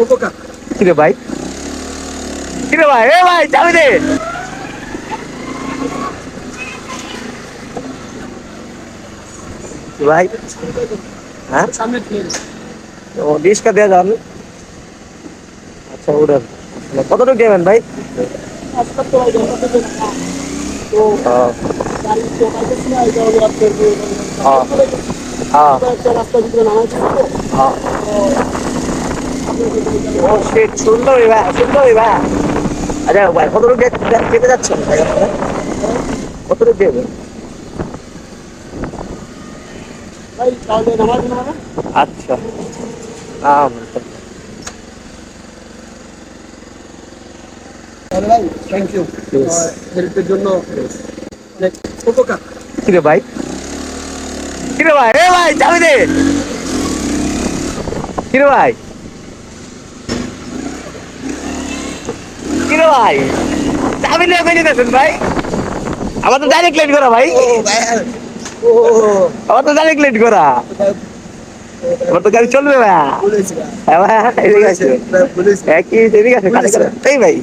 উপকার। কিরে ভাই, কিরে ভাই, এ ভাই চাবি দে ভাই। হ্যাঁ, সামনে ট্রেন। ও ডিসকা দেওয়া যাবে। আচ্ছা উঠেন, কতটুকু দেবেন ভাই? রাস্তা তো এই জায়গা থেকে না। তো গাড়ি তো পাইতেছি না, এটা হলো আপনার যে একটা রাস্তার ভিতরে নামাইছে তো। ও শিট, সুন্দরী ভাই, সুন্দরী ভাই। আচ্ছা ভাই, কতটুকু যেতে যাচ্ছেন ভাই আপনারা? কতটুকু দেবেন? ভাই তাহলে নামাবেন না? আচ্ছা, তাহলে ভাই থ্যাংক ইউ হেল্পের জন্য, অনেক উপকার। কিরে ভাই, কিরে ভাই, এ ভাই চাবি দে কিরে ভাই, কিরে ভাই, চাবি নিয়ে বেরিয়ে গেছেন ভাই। আমার তো ডাইরেক্ট লেট করা ভাই, ও ভাই, ও আমার তো ডাইরেক্ট লেট করা, আমার তো গাড়ি চলবে না। বলেছি ভাই, হ্যাঁ ভাই, এদিকে আছে, বলেছি একই এদিকে আছে, এই ভাই।